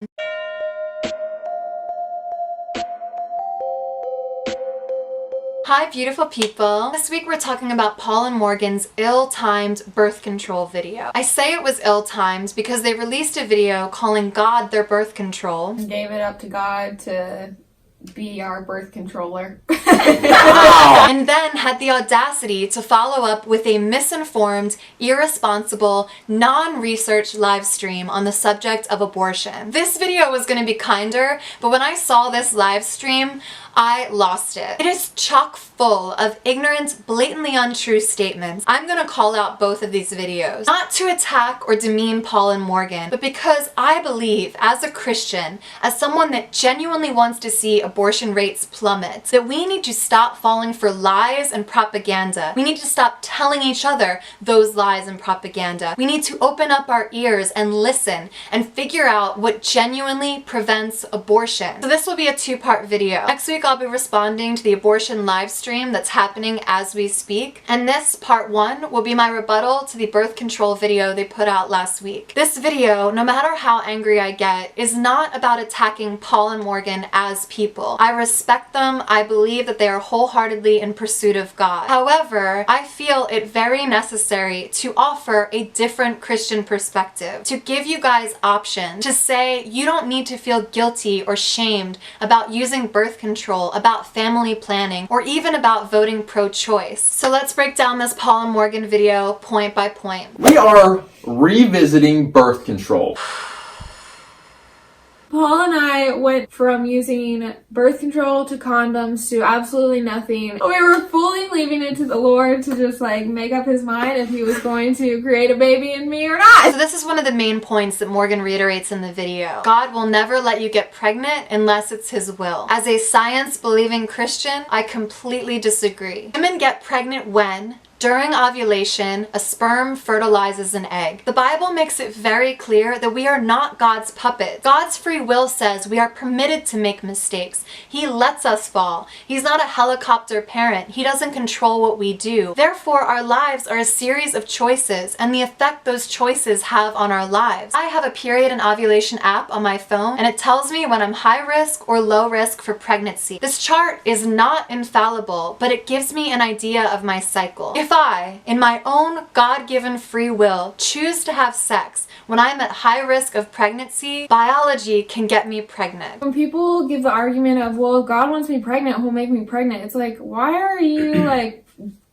Hi beautiful people! This week we're talking about Paul and Morgan's ill-timed birth control video. I say it was ill-timed because they released a video calling God their birth control. And gave it up to God to be our birth controller. And then had the audacity to follow up with a misinformed, irresponsible, non-researched live stream on the subject of abortion. This video was going to be kinder, but when I saw this live stream, I lost it. It is chock full of ignorant, blatantly untrue statements. I'm gonna call out both of these videos. Not to attack or demean Paul and Morgan, but because I believe, as a Christian, as someone that genuinely wants to see abortion rates plummet, that we need to stop falling for lies and propaganda. We need to stop telling each other those lies and propaganda. We need to open up our ears and listen and figure out what genuinely prevents abortion. So this will be a two-part video. Next week I'll be responding to the abortion live stream that's happening as we speak, and this part 1 will be my rebuttal to the birth control video they put out last week. This video, no matter how angry I get, is not about attacking Paul and Morgan as people. I respect them. I believe that they are wholeheartedly in pursuit of God. However, I feel it very necessary to offer a different Christian perspective, to give you guys options, to say you don't need to feel guilty or shamed about using birth control, about family planning, or even about voting pro-choice. So let's break down this Paul and Morgan video point by point. We are revisiting birth control. Paul and I went from using birth control to condoms to absolutely nothing. We were fully leaving it to the Lord to just make up his mind if he was going to create a baby in me or not. So this is one of the main points that Morgan reiterates in the video. God will never let you get pregnant unless it's his will. As a science-believing Christian, I completely disagree. Women get pregnant when, during ovulation, a sperm fertilizes an egg. The Bible makes it very clear that we are not God's puppets. God's free will says we are permitted to make mistakes. He lets us fall. He's not a helicopter parent. He doesn't control what we do. Therefore, our lives are a series of choices and the effect those choices have on our lives. I have a period and ovulation app on my phone, and it tells me when I'm high risk or low risk for pregnancy. This chart is not infallible, but it gives me an idea of my cycle. If I, in my own God-given free will, choose to have sex when I'm at high risk of pregnancy, biology can get me pregnant. When people give the argument of, well, if God wants me pregnant, he'll make me pregnant, it's like, why are you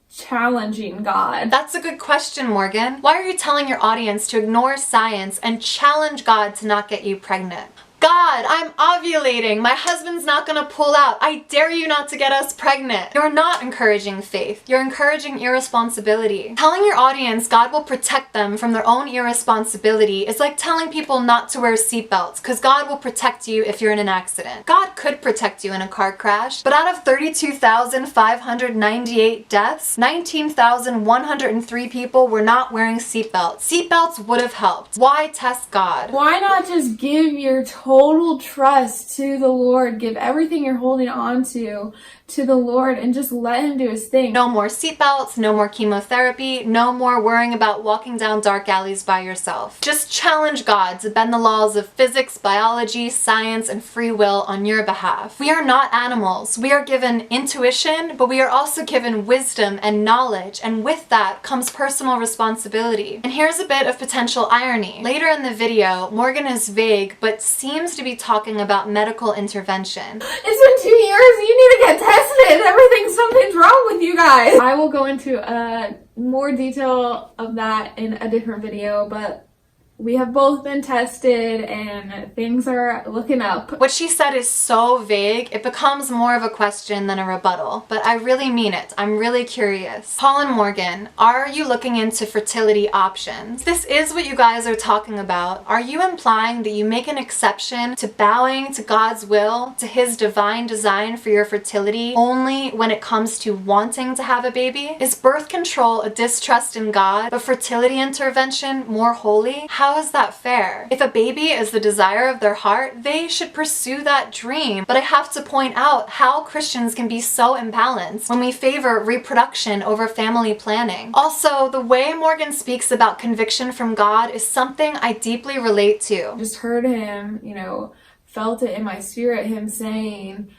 challenging God? That's a good question, Morgan. Why are you telling your audience to ignore science and challenge God to not get you pregnant? God, I'm ovulating. My husband's not gonna pull out. I dare you not to get us pregnant. You're not encouraging faith. You're encouraging irresponsibility. Telling your audience God will protect them from their own irresponsibility is like telling people not to wear seatbelts because God will protect you if you're in an accident. God could protect you in a car crash, but out of 32,598 deaths, 19,103 people were not wearing seatbelts. Seatbelts would have helped. Why test God? Why not just give your total trust to the Lord, give everything you're holding on to the Lord, and just let him do his thing? No more seatbelts, no more chemotherapy, no more worrying about walking down dark alleys by yourself. Just challenge God to bend the laws of physics, biology, science, and free will on your behalf. We are not animals. We are given intuition, but we are also given wisdom and knowledge, and with that comes personal responsibility. And here's a bit of potential irony. Later in the video, Morgan is vague, but seems to be talking about medical intervention. It's been 2 years. You need to get tested. Something's wrong with you guys. I will go into more detail of that in a different video, but we have both been tested and things are looking up. What she said is so vague, it becomes more of a question than a rebuttal, but I really mean it. I'm really curious. Paul and Morgan, are you looking into fertility options? If this is what you guys are talking about, are you implying that you make an exception to bowing to God's will, to his divine design for your fertility, only when it comes to wanting to have a baby? Is birth control a distrust in God, but fertility intervention more holy? How how is that fair? If a baby is the desire of their heart, they should pursue that dream. But I have to point out how Christians can be so imbalanced when we favor reproduction over family planning. Also, the way Morgan speaks about conviction from God is something I deeply relate to. Just heard him, felt it in my spirit, him saying,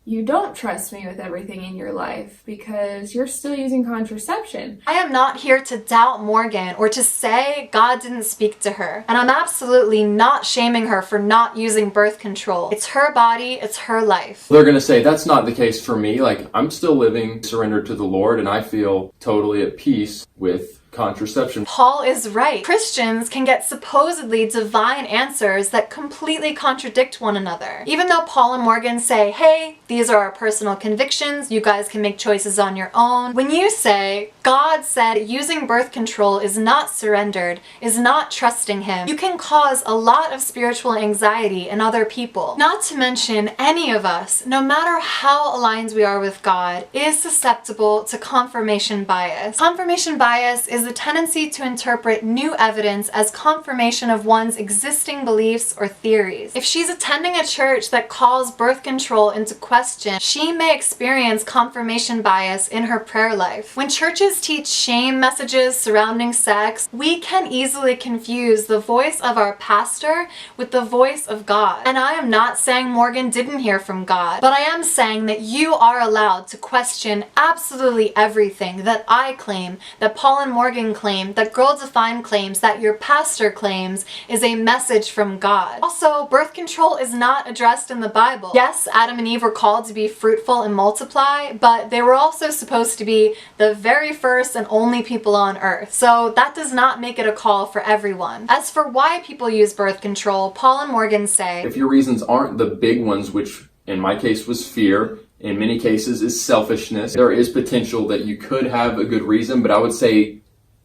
you don't trust me with everything in your life because you're still using contraception. I am not here to doubt Morgan or to say God didn't speak to her. And I'm absolutely not shaming her for not using birth control. It's her body, it's her life. They're going to say, that's not the case for me. Like, I'm still living surrendered to the Lord, and I feel totally at peace with contraception. Paul is right. Christians can get supposedly divine answers that completely contradict one another. Even though Paul and Morgan say, hey, these are our personal convictions, you guys can make choices on your own. When you say, God said using birth control is not surrendered, is not trusting him, you can cause a lot of spiritual anxiety in other people. Not to mention, any of us, no matter how aligned we are with God, is susceptible to confirmation bias. Confirmation bias is the tendency to interpret new evidence as confirmation of one's existing beliefs or theories. If she's attending a church that calls birth control into question, she may experience confirmation bias in her prayer life. When churches teach shame messages surrounding sex, we can easily confuse the voice of our pastor with the voice of God. And I am not saying Morgan didn't hear from God, but I am saying that you are allowed to question absolutely everything that I claim, that Paul and Morgan claim, that Girl Defined claims, that your pastor claims is a message from God. Also, birth control is not addressed in the Bible. Yes, Adam and Eve were called to be fruitful and multiply, but they were also supposed to be the very first and only people on earth. So that does not make it a call for everyone. As for why people use birth control, Paul and Morgan say, if your reasons aren't the big ones, which in my case was fear, in many cases is selfishness, there is potential that you could have a good reason, but I would say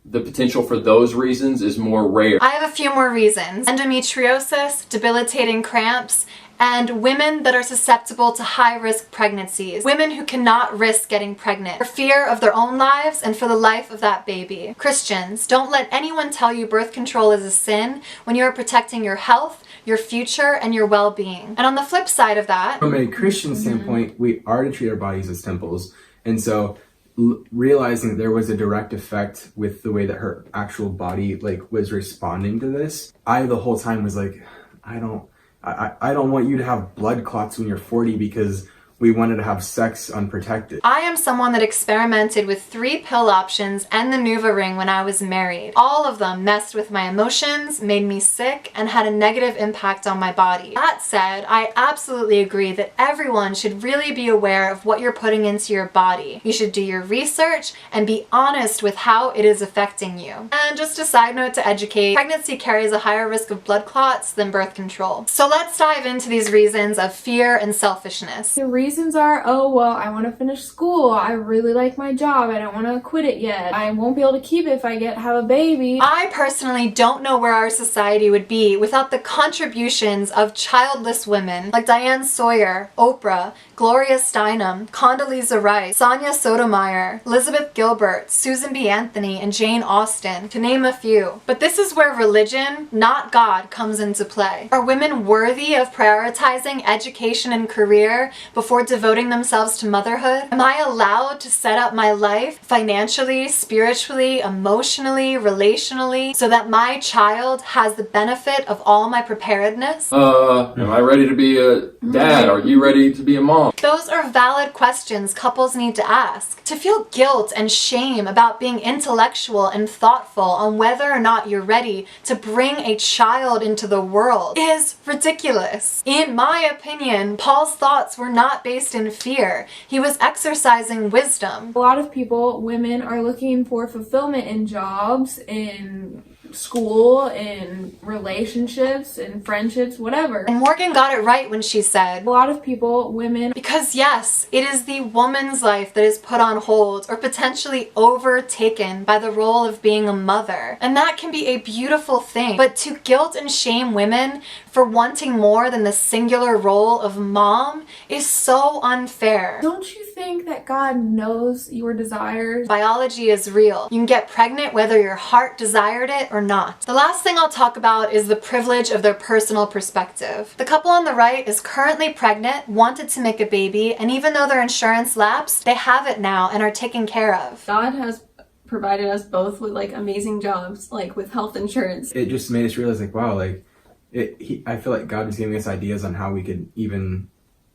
the potential for those reasons is more rare. I have a few more reasons. Endometriosis, debilitating cramps, and women that are susceptible to high-risk pregnancies. Women who cannot risk getting pregnant for fear of their own lives and for the life of that baby. Christians, don't let anyone tell you birth control is a sin when you are protecting your health, your future, and your well-being. And on the flip side of that, from a Christian standpoint, we are to treat our bodies as temples. And so realizing that there was a direct effect with the way that her actual body was responding to this, I the whole time was like, I don't want you to have blood clots when you're 40 because we wanted to have sex unprotected. I am someone that experimented with 3 pill options and the Nuva ring when I was married. All of them messed with my emotions, made me sick, and had a negative impact on my body. That said, I absolutely agree that everyone should really be aware of what you're putting into your body. You should do your research and be honest with how it is affecting you. And just a side note to educate, pregnancy carries a higher risk of blood clots than birth control. So let's dive into these reasons of fear and selfishness. The reasons are, oh, well, I want to finish school. I really like my job. I don't want to quit it yet. I won't be able to keep it if I have a baby. I personally don't know where our society would be without the contributions of childless women like Diane Sawyer, Oprah, Gloria Steinem, Condoleezza Rice, Sonia Sotomayor, Elizabeth Gilbert, Susan B. Anthony, and Jane Austen, to name a few. But this is where religion, not God, comes into play. Are women worthy of prioritizing education and career before devoting themselves to motherhood? Am I allowed to set up my life financially, spiritually, emotionally, relationally, so that my child has the benefit of all my preparedness? Am I ready to be a dad? Are you ready to be a mom? Those are valid questions couples need to ask. To feel guilt and shame about being intellectual and thoughtful on whether or not you're ready to bring a child into the world is ridiculous. In my opinion, Paul's thoughts were not based in fear. He was exercising wisdom. A lot of people, women, are looking for fulfillment in jobs, in school, in relationships, in friendships, whatever. And Morgan got it right when she said, a lot of people, women, because yes, it is the woman's life that is put on hold or potentially overtaken by the role of being a mother. And that can be a beautiful thing. But to guilt and shame women for wanting more than the singular role of mom is so unfair. Don't you think that God knows your desires? Biology is real. You can get pregnant whether your heart desired it or not. The last thing I'll talk about is the privilege of their personal perspective. The couple on the right is currently pregnant, wanted to make a baby, and even though their insurance lapsed, they have it now and are taken care of. God has provided us both with like amazing jobs, like with health insurance. It just made us realize, like, wow, like, I feel like God is giving us ideas on how we could even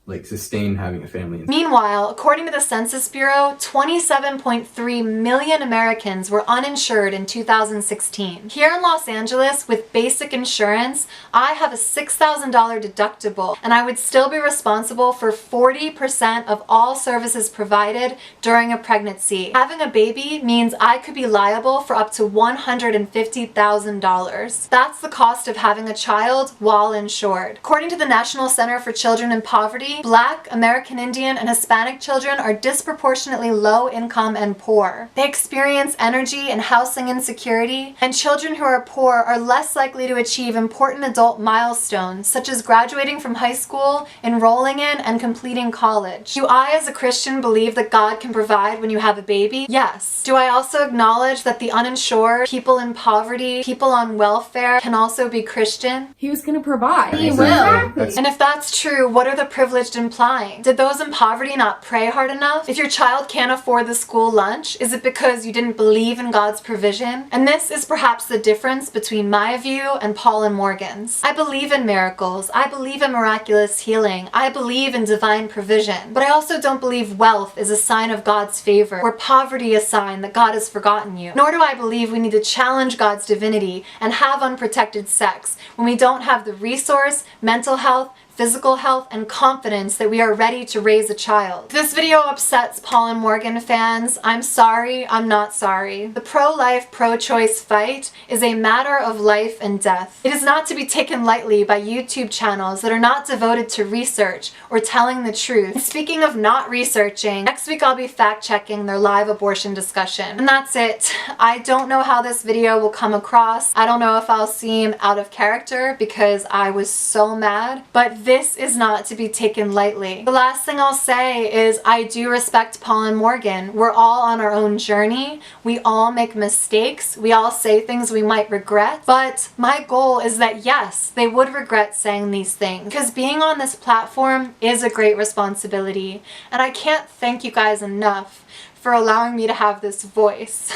like sustain having a family. Meanwhile, according to the Census Bureau, 27.3 million Americans were uninsured in 2016. Here in Los Angeles, with basic insurance, I have a $6,000 deductible, and I would still be responsible for 40% of all services provided during a pregnancy. Having a baby means I could be liable for up to $150,000. That's the cost of having a child while insured. According to the National Center for Children in Poverty, Black, American Indian, and Hispanic children are disproportionately low income and poor. They experience energy and housing insecurity, and children who are poor are less likely to achieve important adult milestones, such as graduating from high school, enrolling in, and completing college. Do I, as a Christian, believe that God can provide when you have a baby? Yes. Do I also acknowledge that the uninsured, people in poverty, people on welfare can also be Christian? He was gonna provide. He will. And if that's true, what are the privileged implying? Did those in poverty not pray hard enough? If your child can't afford the school lunch, is it because you didn't believe in God's provision? And this is perhaps the difference between my view and Paul and Morgan's. I believe in miracles. I believe in miraculous healing. I believe in divine provision. But I also don't believe wealth is a sign of God's favor, or poverty a sign that God has forgotten you. Nor do I believe we need to challenge God's divinity and have unprotected sex when we don't have the resource, mental health, physical health, and confidence that we are ready to raise a child. If this video upsets Paul and Morgan fans, I'm sorry, I'm not sorry. The pro-life, pro-choice fight is a matter of life and death. It is not to be taken lightly by YouTube channels that are not devoted to research or telling the truth. And speaking of not researching, next week I'll be fact-checking their live abortion discussion. And that's it. I don't know how this video will come across. I don't know if I'll seem out of character because I was so mad, but this is not to be taken lightly. The last thing I'll say is I do respect Paul and Morgan. We're all on our own journey. We all make mistakes. We all say things we might regret. But my goal is that yes, they would regret saying these things, because being on this platform is a great responsibility. And I can't thank you guys enough for allowing me to have this voice.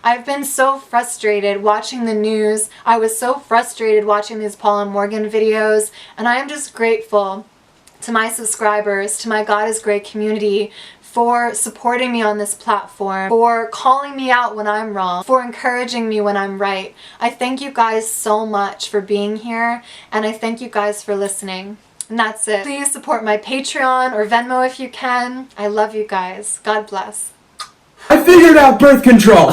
I've been so frustrated watching the news. I was so frustrated watching these Paul and Morgan videos, and I am just grateful to my subscribers, to my God is Great community, for supporting me on this platform, for calling me out when I'm wrong, for encouraging me when I'm right. I thank you guys so much for being here, and I thank you guys for listening. And that's it. Please support my Patreon or Venmo if you can. I love you guys. God bless. I figured out birth control!